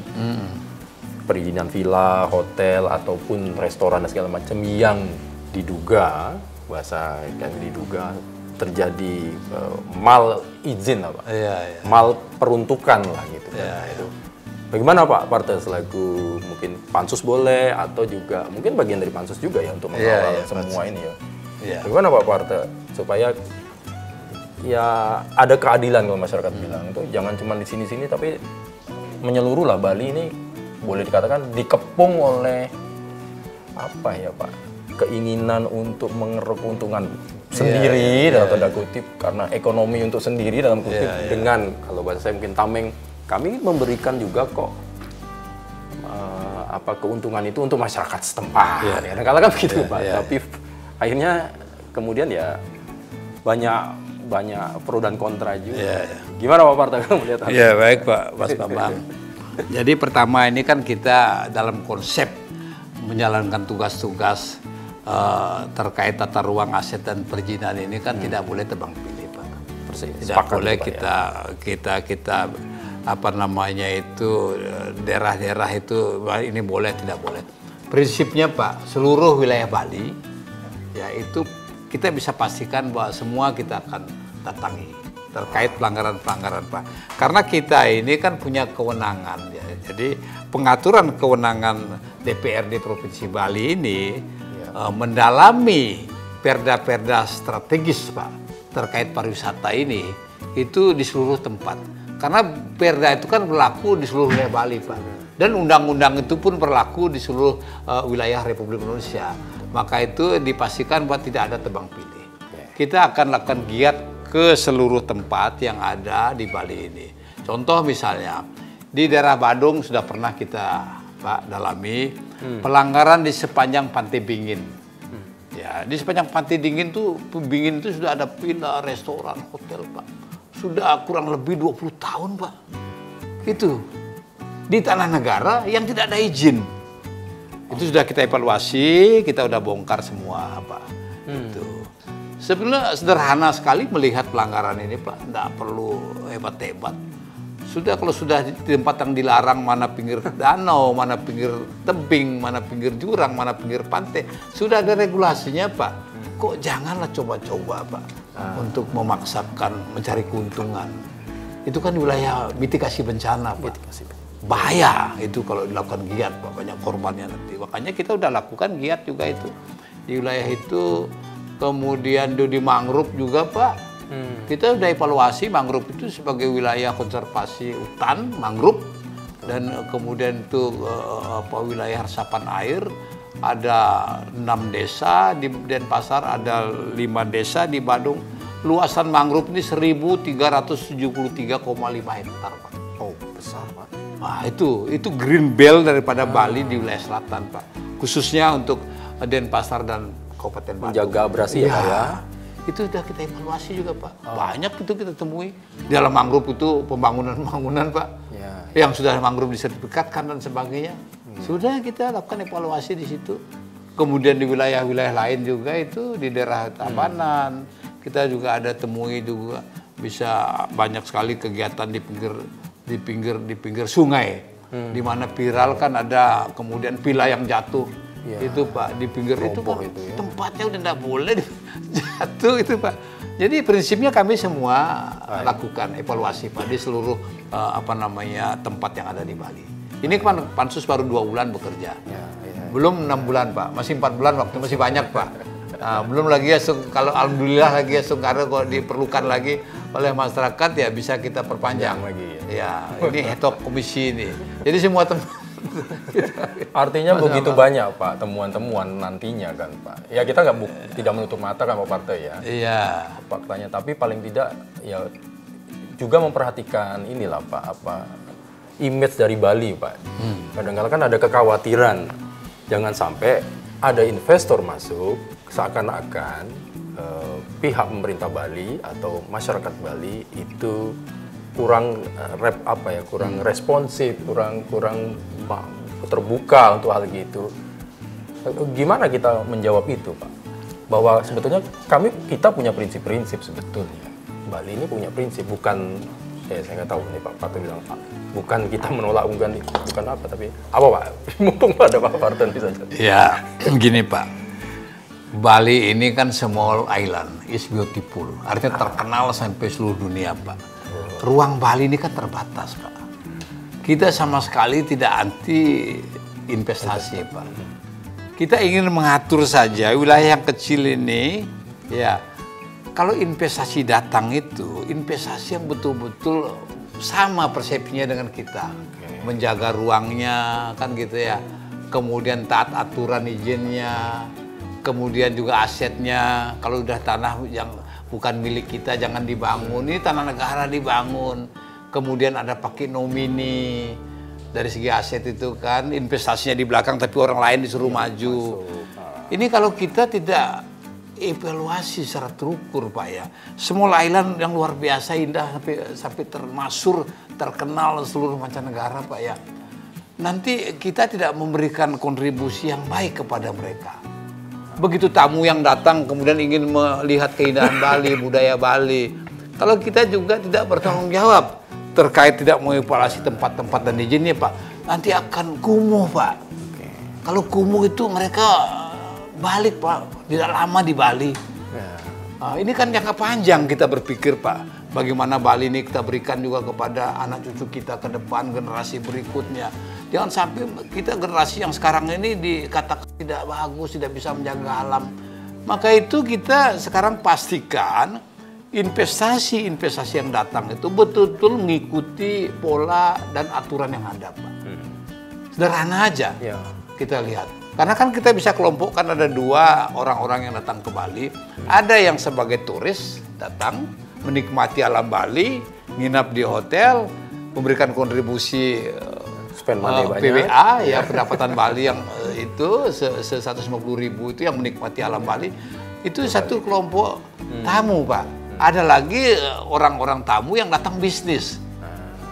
Perizinan villa, hotel, ataupun restoran dan segala macam yang diduga, bahasa yang diduga terjadi mal izin, apa? Mal peruntukan lah gitu. Itu. Bagaimana, Pak Parta selaku mungkin Pansus boleh atau juga mungkin bagian dari Pansus juga ya untuk mengawal semua ini ya. Bagaimana, Pak Parta, supaya ya ada keadilan kalau masyarakat bilang itu jangan cuma di sini-sini tapi menyeluruh lah. Bali ini boleh dikatakan dikepung oleh apa ya, Pak, keinginan untuk mengeruk keuntungan sendiri dalam tanda kutip, karena ekonomi untuk sendiri dalam kutip, dengan kalau bahasa saya mungkin tameng, kami memberikan juga kok keuntungan itu untuk masyarakat setempat. Kadang-kadang kan begitu, Pak. Tapi akhirnya kemudian ya banyak pro dan kontra juga. Gimana, Pak Parta, kamu melihat? Ya, baik, Pak Mas Bambang. Jadi pertama ini kan kita dalam konsep menjalankan tugas-tugas terkait tata ruang aset dan perizinan ini kan tidak boleh tebang pilih, Pak. Tidak boleh kita apa namanya itu daerah-daerah itu ini boleh tidak boleh. prinsipnya Pak, seluruh wilayah Bali, ya itu kita bisa pastikan bahwa semua kita akan datangi terkait pelanggaran-pelanggaran Pak. Karena kita ini kan punya kewenangan, ya. Jadi pengaturan kewenangan DPRD Provinsi Bali ini mendalami perda-perda strategis Pak terkait pariwisata ini itu di seluruh tempat. Karena perda itu kan berlaku di seluruh wilayah Bali Pak. Dan undang-undang itu pun berlaku di seluruh wilayah Republik Indonesia. Maka itu dipastikan bahwa tidak ada tebang pilih. Kita akan lakukan giat ke seluruh tempat yang ada di Bali ini. Contoh misalnya, di daerah Badung sudah pernah kita Pak dalami pelanggaran di sepanjang Pantai Bingin. Ya, di sepanjang Pantai Bingin itu sudah ada villa, restoran, hotel Pak. Sudah kurang lebih 20 tahun Pak. Itu di tanah negara yang tidak ada izin. Itu sudah kita evaluasi, kita udah bongkar semua Pak. Itu. Sebenarnya sederhana sekali melihat pelanggaran ini Pak, tidak perlu hebat-hebat. Kalau sudah di tempat yang dilarang, mana pinggir danau, mana pinggir tebing, mana pinggir jurang, mana pinggir pantai, sudah ada regulasinya Pak. Kok janganlah coba-coba Pak untuk memaksakan mencari keuntungan. Itu kan wilayah mitigasi bencana Pak. Bahaya itu kalau dilakukan giat Pak, banyak korbannya nanti. Makanya kita udah lakukan giat juga itu di wilayah itu. Kemudian di mangrove juga Pak, kita udah evaluasi mangrove itu sebagai wilayah konservasi hutan mangrove. Dan kemudian itu wilayah resapan air ada 6 desa, di Denpasar ada 5 desa, di Badung luasan mangrove ini 1.373,5 hektar Pak. Oh, besar Pak. Nah, itu green belt daripada Bali di wilayah selatan Pak, khususnya untuk Denpasar dan Kabupaten Badung. Menjaga abrasi ya Pak ya. Itu sudah kita evaluasi juga Pak. Banyak itu kita temui di dalam mangrove itu pembangunan Pak. Yang sudah mangrove disertifikatkan dan sebagainya. Sudah kita lakukan evaluasi di situ. Kemudian di wilayah-wilayah lain juga itu di daerah Tabanan kita juga ada temui juga, bisa banyak sekali kegiatan di pinggir sungai, di mana viral kan ada kemudian villa yang jatuh. Itu Pak di pinggir itu Pak, tempatnya udah tidak boleh jatuh itu Pak. Jadi prinsipnya kami semua lakukan evaluasi Pak di seluruh tempat yang ada di Bali. Ini kan Pansus baru 2 bulan bekerja, belum 6 bulan Pak, masih 4 bulan waktu masih banyak Pak. Nah, belum lagi ya, kalau alhamdulillah lagi ya karena kalau diperlukan lagi oleh masyarakat ya bisa kita perpanjang lagi. Ya, ini head of komisi ini. Jadi semua artinya begitu banyak Pak temuan-temuan nantinya kan Pak. Ya kita tidak menutup mata kan Pak Partai ya. Iya. Faktanya, tapi paling tidak ya juga memperhatikan inilah Pak image dari Bali Pak. Kadang-kadang kan ada kekhawatiran jangan sampai ada investor masuk seakan-akan pihak pemerintah Bali atau masyarakat Bali itu kurang kurang responsif, kurang terbuka untuk hal gitu. Gimana kita menjawab itu Pak? Bahwa sebetulnya kita punya prinsip-prinsip sebetulnya. Bali ini punya prinsip, bukan saya nggak tahu nih Pak Parton bilang Pak, bukan kita menolak, bukan apa, tapi apa Pak? Mumpung ada Pak Parton bisa jadi. Ya, begini Pak. Bali ini kan small island, is beautiful. Artinya terkenal sampai seluruh dunia Pak. Ruang Bali ini kan terbatas Pak. Kita sama sekali tidak anti investasi Pak. Kita ingin mengatur saja wilayah yang kecil ini, ya. Kalau investasi datang itu investasi yang betul-betul sama persepsinya dengan kita, menjaga ruangnya kan gitu ya. Kemudian taat aturan izinnya, kemudian juga asetnya. Kalau udah tanah yang bukan milik kita jangan dibangun, ini tanah negara dibangun. Kemudian ada pakai nomini. Dari segi aset itu kan investasinya di belakang tapi orang lain disuruh maju. Ini kalau kita tidak evaluasi secara terukur Pak ya. Small island yang luar biasa indah sampai termasuk terkenal seluruh mancanegara Pak ya. Nanti kita tidak memberikan kontribusi yang baik kepada mereka. Begitu tamu yang datang kemudian ingin melihat keindahan Bali, budaya Bali. Kalau kita juga tidak bertanggung jawab terkait tidak mengevaluasi tempat-tempat dan izinnya Pak, nanti akan kumuh Pak. Kalau kumuh itu mereka balik Pak, tidak lama di Bali. Ini kan jangka panjang kita berpikir Pak, bagaimana Bali ini kita berikan juga kepada anak cucu kita ke depan, generasi berikutnya. Jangan sampai kita generasi yang sekarang ini dikatakan tidak bagus, tidak bisa menjaga alam. Maka itu kita sekarang pastikan investasi yang datang itu betul-betul mengikuti pola dan aturan yang ada Pak. Sederhana aja kita lihat. Karena kan kita bisa kelompokkan ada dua orang-orang yang datang ke Bali. Ada yang sebagai turis datang, menikmati alam Bali, nginap di hotel, memberikan kontribusi PWA, ya pendapatan Bali yang itu 150.000 itu yang menikmati alam Bali. Itu satu kelompok tamu Pak. Ada lagi orang-orang tamu yang datang bisnis.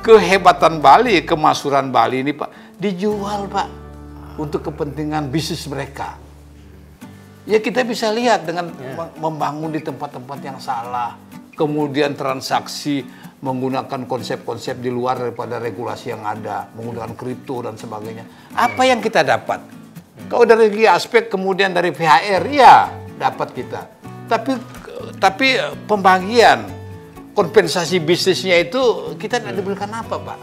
Kehebatan Bali, kemasyhuran Bali ini Pak, dijual Pak. Untuk kepentingan bisnis mereka. Ya kita bisa lihat dengan membangun di tempat-tempat yang salah. Kemudian transaksi menggunakan konsep-konsep di luar daripada regulasi yang ada. Menggunakan kripto dan sebagainya. Apa yang kita dapat? Kalau dari aspek kemudian dari PHR, ya dapat kita. Tapi pembagian, kompensasi bisnisnya itu kita tidak diberikan apa Pak?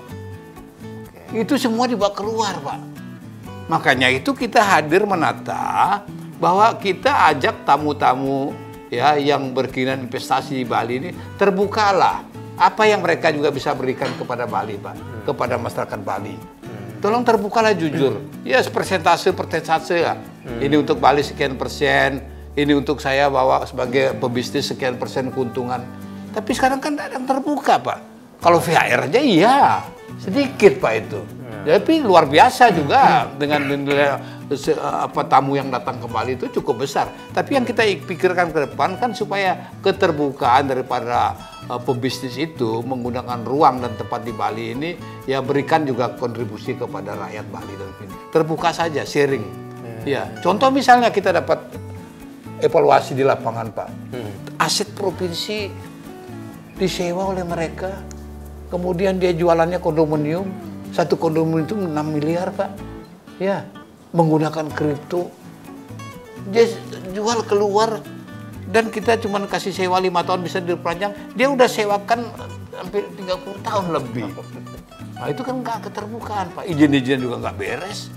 Itu semua dibawa keluar Pak. Makanya itu kita hadir menata bahwa kita ajak tamu-tamu ya yang berkeinginan investasi di Bali ini terbukalah apa yang mereka juga bisa berikan kepada Bali Pak, kepada masyarakat Bali. Tolong terbukalah jujur. Ya persentase ya. Ini untuk Bali sekian persen, ini untuk saya bawa sebagai pebisnis sekian persen keuntungan. Tapi sekarang kan ada yang terbuka Pak. Kalau VHR aja iya, sedikit Pak itu. Tapi luar biasa juga dengan tamu yang datang ke Bali itu cukup besar. Tapi yang kita pikirkan ke depan kan supaya keterbukaan daripada pebisnis itu menggunakan ruang dan tempat di Bali ini ya berikan juga kontribusi kepada rakyat Bali dan ini. Terbuka saja, sharing. Ya, contoh misalnya kita dapat evaluasi di lapangan Pak. Aset provinsi disewa oleh mereka. Kemudian dia jualannya kondominium. Satu kondominium itu 6 miliar Pak. Ya, menggunakan kripto. Dia jual keluar dan kita cuma kasih sewa 5 tahun bisa diperpanjang. Dia udah sewakan hampir 30 tahun lebih. Nah itu kan nggak keterbukaan Pak. Izin-izin juga nggak beres.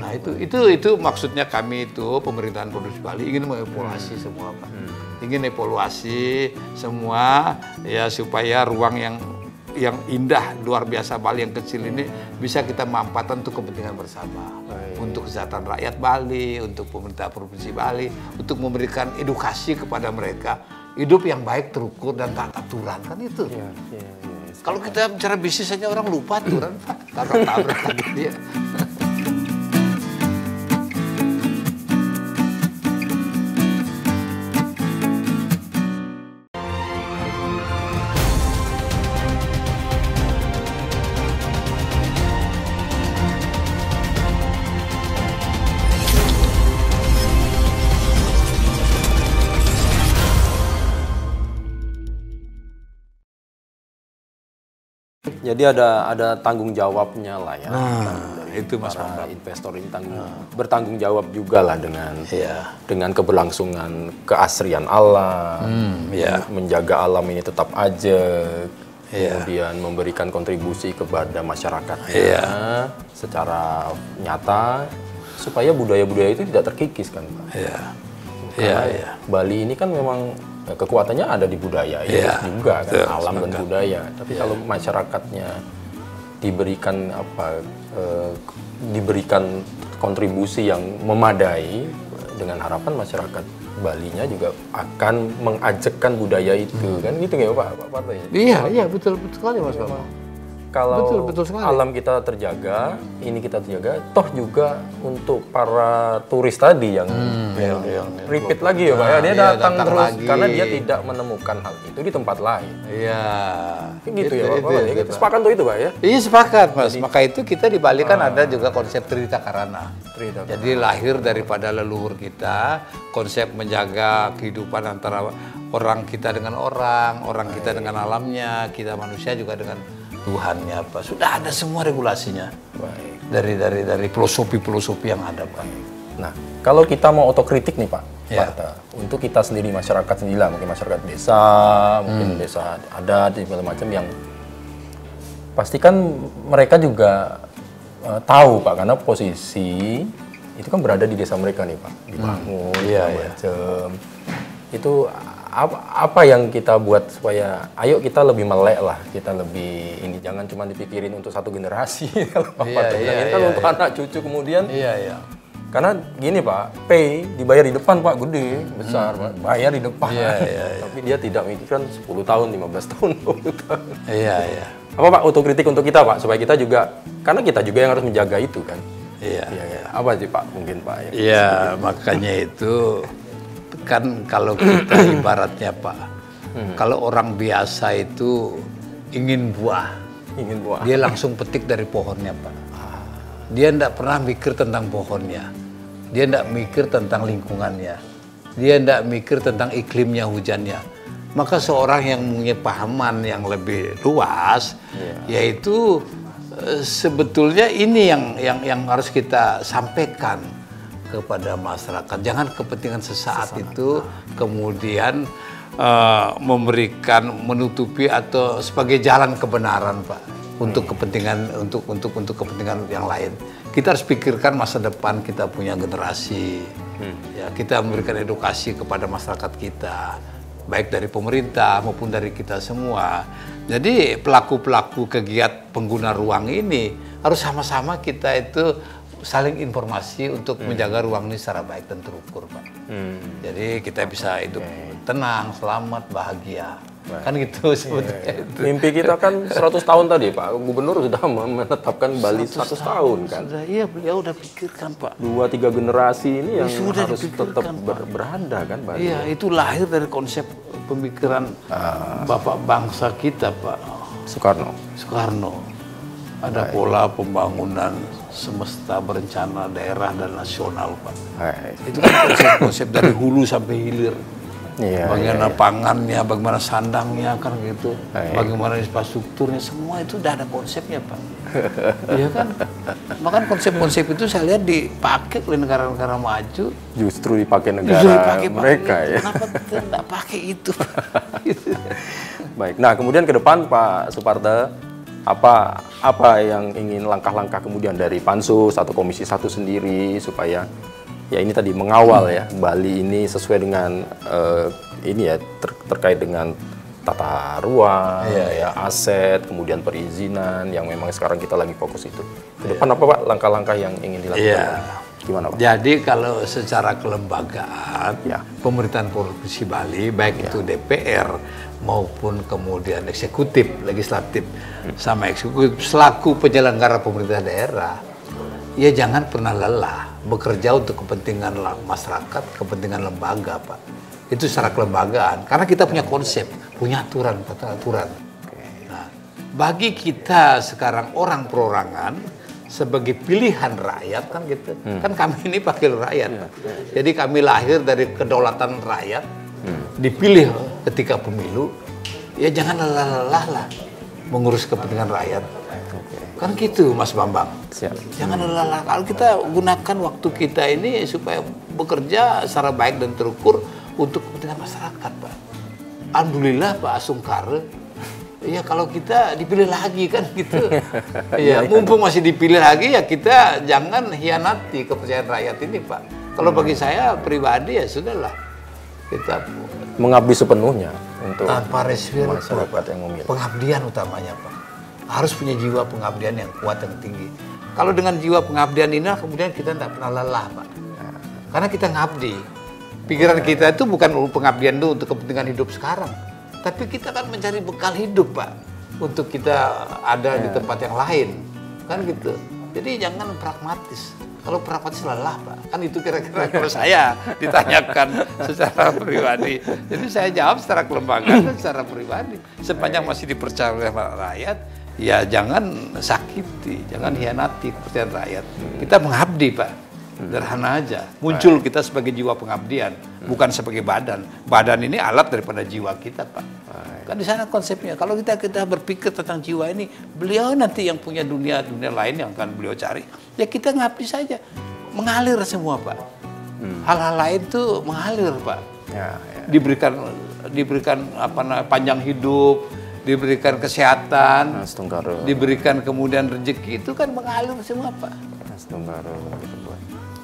Nah itu maksudnya kami itu pemerintahan Provinsi Bali ingin mengevaluasi semua Pak. Ingin evaluasi semua ya supaya ruang yang indah, luar biasa Bali yang kecil ini bisa kita manfaatkan untuk kepentingan bersama. Untuk kesehatan rakyat Bali, untuk pemerintah Provinsi Bali, untuk memberikan edukasi kepada mereka. Hidup yang baik, terukur, dan tak aturan, kan itu. Kalau kita bicara bisnis saja orang lupa aturan, Pak. Tabrak-tabrak lagi dia. Jadi ada tanggung jawabnya lah ya. Dari itu Mas para investor ini bertanggung jawab juga lah dengan keberlangsungan keasrian alam, menjaga alam ini tetap ajak, kemudian memberikan kontribusi kepada masyarakatnya secara nyata supaya budaya-budaya itu tidak terkikis kan Pak. Bali ini kan memang kekuatannya ada di budaya juga kan, alam dan budaya. Tapi kalau masyarakatnya diberikan kontribusi yang memadai, dengan harapan masyarakat Balinya juga akan mengajakkan budaya itu kan gitu nggak Pak Parto? Iya betul sekali Mas Bambang. Kalau alam kita terjaga, ini kita terjaga, toh juga untuk para turis tadi yang repeat lagi ya Pak ya, dia datang terus lagi. Karena dia tidak menemukan hal itu di tempat lain. Iya. Gitu ya Pak. Kita sepakat tuh itu Pak ya? Iya sepakat Mas. Maka itu kita di Bali kan ada juga konsep Trita Karana. Jadi lahir daripada leluhur kita, konsep menjaga kehidupan antara orang kita dengan orang kita dengan alamnya, kita manusia juga dengan Tuhannya Pak. Sudah ada semua regulasinya. Baik. dari filosofi yang ada, Pak. Nah, kalau kita mau otokritik nih Pak, untuk kita sendiri, masyarakat sendiri lah, mungkin masyarakat desa, mungkin desa adat, segala macam, yang pastikan mereka juga tahu Pak, karena posisi itu kan berada di desa mereka nih Pak, dibangun, macam. Itu apa yang kita buat supaya, ayo kita lebih melek lah, kita lebih ini, jangan cuma dipikirin untuk satu generasi, kalau Pak ini kan untuk anak cucu kemudian. Karena gini Pak, pay dibayar di depan Pak, gede, besar Pak, bayar di depan. Tapi dia tidak mikirkan 10 tahun, 15 tahun, 20 tahun. Apa Pak otokritik untuk kita Pak, supaya kita juga, karena kita juga yang harus menjaga itu kan. Apa sih Pak mungkin Pak? Iya, makanya itu kan kalau kita ibaratnya Pak, kalau orang biasa itu ingin buah, dia langsung petik dari pohonnya Pak. Dia tidak pernah mikir tentang pohonnya, dia tidak mikir tentang lingkungannya, dia tidak mikir tentang iklimnya, hujannya. Maka seorang yang punya pahaman yang lebih luas, yaitu sebetulnya ini yang harus kita sampaikan kepada masyarakat. Jangan kepentingan sesaat itu kemudian menutupi atau sebagai jalan kebenaran Pak. Untuk kepentingan untuk kepentingan yang lain. Kita harus pikirkan masa depan, kita punya generasi. Ya, kita memberikan edukasi kepada masyarakat kita, baik dari pemerintah maupun dari kita semua. Jadi pelaku-pelaku kegiatan pengguna ruang ini harus sama-sama kita itu saling informasi untuk menjaga ruang ini secara baik dan terukur, Pak. Jadi kita bisa hidup tenang, selamat, bahagia. Kan gitu sebetulnya. Mimpi kita kan 100 tahun tadi Pak, Gubernur sudah menetapkan Bali 100 tahun kan. Sudah, iya beliau udah pikirkan Pak. 2-3 generasi ini yang harus tetap berada kan Bali. Iya, itu lahir dari konsep pemikiran Bapak bangsa kita Pak. Soekarno. Ada pola pembangunan semesta berencana daerah dan nasional Pak. Itu kan konsep dari hulu sampai hilir. Bagaimana pangannya, bagaimana sandangnya kan gitu, bagaimana infrastrukturnya, semua itu udah ada konsepnya Pak. Iya kan? Makanya konsep-konsep itu saya lihat dipakai oleh negara-negara maju. Justru dipakai negara mereka ya. Kenapa kita nggak pakai itu? Baik. Nah kemudian ke depan Pak Suparta, apa yang ingin langkah-langkah kemudian dari Pansus atau Komisi 1 sendiri supaya ya ini tadi mengawal ya Bali ini sesuai dengan ini ya terkait dengan tata ruang, aset, kemudian perizinan yang memang sekarang kita lagi fokus itu. Ke depan apa Pak langkah-langkah yang ingin dilakukan? Gimana Pak? Jadi kalau secara kelembagaan pemerintahan Provinsi Bali baik itu DPR maupun kemudian eksekutif, legislatif sama eksekutif selaku penyelenggara pemerintah daerah, ya jangan pernah lelah bekerja untuk kepentingan masyarakat, kepentingan lembaga, Pak. Itu secara kelembagaan. Karena kita punya konsep, punya aturan. Nah, bagi kita sekarang orang perorangan, sebagai pilihan rakyat, kan gitu. Kan kami ini wakil rakyat, Pak. Jadi kami lahir dari kedaulatan rakyat, dipilih ketika pemilu, ya jangan lelah-lelah lah mengurus kepentingan rakyat. Kan gitu Mas Bambang. Jangan lelah. Kalau kita gunakan waktu kita ini supaya bekerja secara baik dan terukur untuk kepentingan masyarakat, Pak. Alhamdulillah Pak Asungkare. Ya kalau kita dipilih lagi kan gitu. Ya mumpung masih dipilih lagi ya kita jangan hianati kepercayaan rakyat ini, Pak. Kalau bagi saya pribadi ya sudahlah. Kita mengabdi sepenuhnya untuk tanpa resmi masyarakat yang memilih. Pengabdian utamanya, Pak. Harus punya jiwa pengabdian yang kuat dan tinggi. Kalau dengan jiwa pengabdian inilah kemudian kita tidak pernah lelah, Pak. Karena kita ngabdi. Pikiran kita itu bukan pengabdian itu untuk kepentingan hidup sekarang. Tapi kita kan mencari bekal hidup, Pak. Untuk kita ada di tempat yang lain. Kan gitu. Jadi jangan pragmatis. Kalau pragmatis lelah, Pak. Kan itu kira-kira kalau saya ditanyakan secara pribadi. Jadi saya jawab secara kelembagaan dan secara pribadi. Sepanjang masih dipercaya oleh rakyat, ya jangan sakiti, jangan hianati kepercayaan rakyat. Kita mengabdi, Pak. Sederhana aja. Muncul kita sebagai jiwa pengabdian, bukan sebagai badan. Badan ini alat daripada jiwa kita, Pak. Kan di sana konsepnya. Kalau kita berpikir tentang jiwa ini, beliau nanti yang punya dunia lain yang akan beliau cari. Ya kita ngabdi saja. Mengalir semua, Pak. Hal-hal lain tuh mengalir, Pak. Diberikan panjang hidup, diberikan kesehatan, diberikan kemudian rezeki, itu kan mengalir semua, Pak.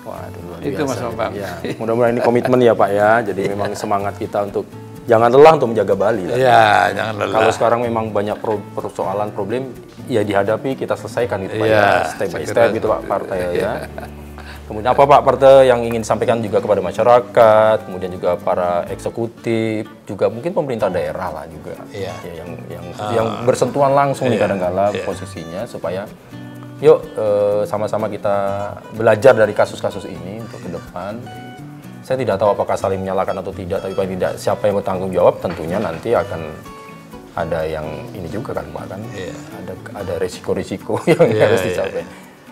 Waduh, luar biasa. Itu Mas Bambang. Ya, mudah-mudahan ini komitmen ya Pak ya. Jadi memang semangat kita untuk jangan lelah untuk menjaga Bali. Iya, jangan lelah. Kalau sekarang memang banyak persoalan problem, ya dihadapi, kita selesaikan gitu Pak ya. Step by step gitu Pak Partai ya. Kemudian apa Pak Partai yang ingin disampaikan juga kepada masyarakat, kemudian juga para eksekutif, juga mungkin pemerintah daerah lah juga. Ya, yang bersentuhan langsung nih kadang-kala posisinya supaya yuk sama-sama kita belajar dari kasus-kasus ini untuk ke depan. Saya tidak tahu apakah saling menyalahkan atau tidak, tapi paling tidak siapa yang bertanggung jawab tentunya nanti akan ada yang ini juga kan Pak kan. Ada resiko-resiko yang harus dicapai.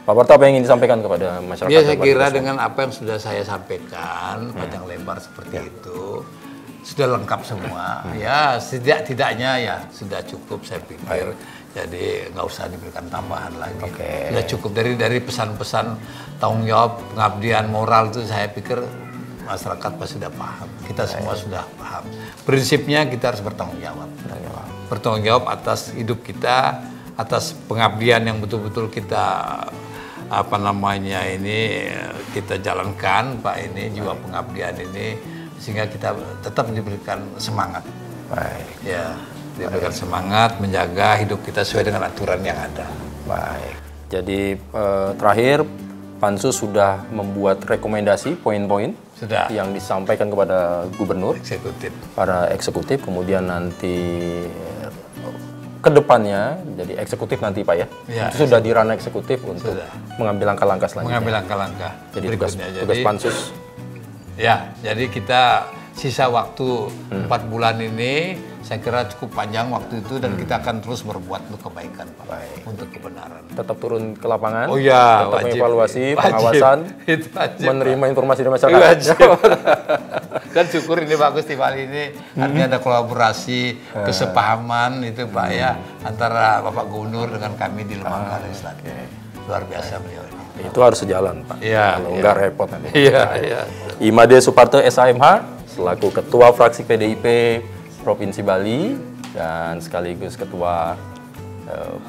Pak Parto, apa yang ingin disampaikan kepada masyarakat? Ya, saya kira dengan apa yang sudah saya sampaikan panjang lebar seperti itu sudah lengkap semua. Ya, setidaknya ya sudah cukup saya pikir. Jadi nggak usah diberikan tambahan lagi. Sudah cukup dari pesan-pesan tanggung jawab, pengabdian moral itu saya pikir masyarakat pasti sudah paham. Kita semua sudah paham. Prinsipnya kita harus bertanggung jawab. Bertanggung jawab atas hidup kita, atas pengabdian yang betul-betul kita kita jalankan Pak, ini jiwa pengabdian ini, sehingga kita tetap diberikan semangat. Ya. Diberikan semangat menjaga hidup kita sesuai dengan aturan yang ada. Baik. Jadi terakhir Pansus sudah membuat rekomendasi poin-poin yang disampaikan kepada gubernur, para eksekutif, kemudian nanti ke depannya jadi eksekutif nanti Pak ya. Itu sudah di ranah eksekutif untuk mengambil langkah-langkah selanjutnya. Mengambil langkah-langkah. Jadi tugas Pansus. Ya, jadi kita sisa waktu 4 bulan ini saya kira cukup panjang waktu itu, dan kita akan terus berbuat untuk kebaikan Pak. Untuk kebenaran. Tetap turun ke lapangan, tetap mengevaluasi, pengawasan, menerima informasi dari masyarakat. Dan syukur ini bagus di Bali ini, artinya ada kolaborasi, kesepahaman itu Pak ya, antara Bapak Gubernur dengan kami di lembaga legislatif. Luar biasa beliau ini. Itu harus sejalan Pak, kalau enggak repot nanti. Imade Suparto SHMH selaku Ketua Fraksi PDIP Provinsi Bali dan sekaligus Ketua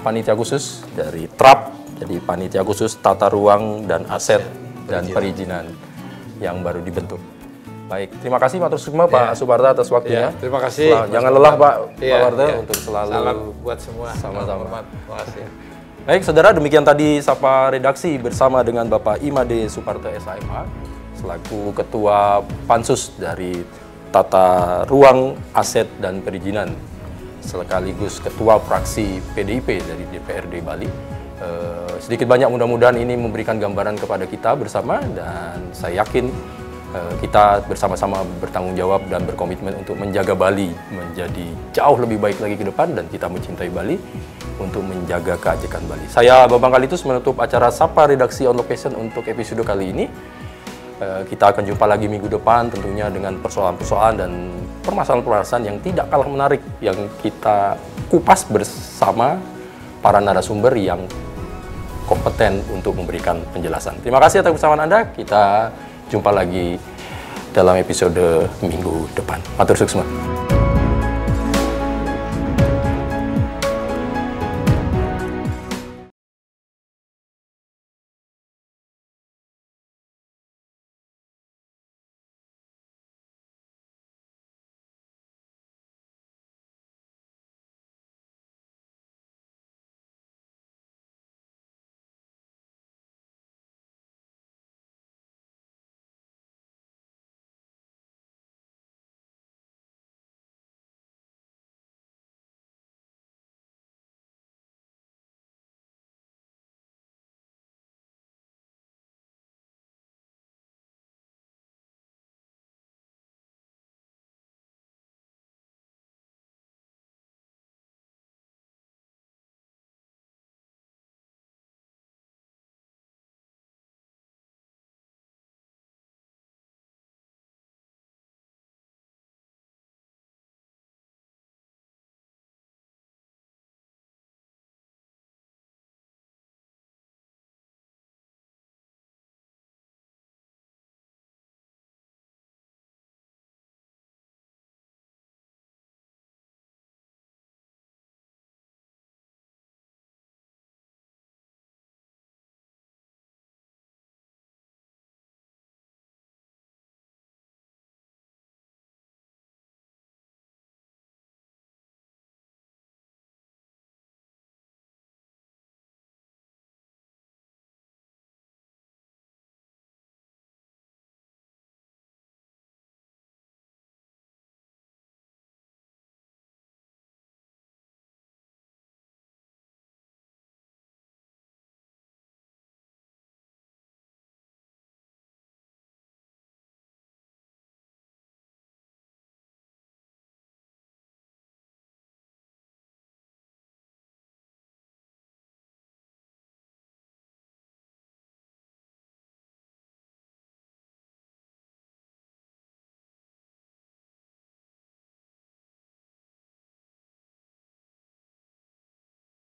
Panitia Khusus dari TRAP, jadi Panitia Khusus Tata Ruang dan Aset dan Perizinan yang baru dibentuk. Baik, terima kasih Matur Sukma Pak Suparto atas waktunya. Terima kasih. Jangan lelah Pak Parto untuk selalu. Salam buat semua. Sama-sama. Terima kasih. Baik, saudara, demikian tadi Sapa Redaksi bersama dengan Bapak Imade Suparto SHMH selaku Ketua Pansus dari Tata Ruang, Aset, dan Perizinan, sekaligus Ketua Fraksi PDIP dari DPRD Bali. Sedikit banyak mudah-mudahan ini memberikan gambaran kepada kita bersama, dan saya yakin kita bersama-sama bertanggung jawab dan berkomitmen untuk menjaga Bali menjadi jauh lebih baik lagi ke depan, dan kita mencintai Bali untuk menjaga keajekan Bali. Saya Bambang Kalitus menutup acara Sapa Redaksi On Location untuk episode kali ini. Kita akan jumpa lagi minggu depan tentunya dengan persoalan-persoalan dan permasalahan-permasalahan yang tidak kalah menarik yang kita kupas bersama para narasumber yang kompeten untuk memberikan penjelasan. Terima kasih atas kebersamaan Anda. Kita jumpa lagi dalam episode minggu depan. Matur suksma.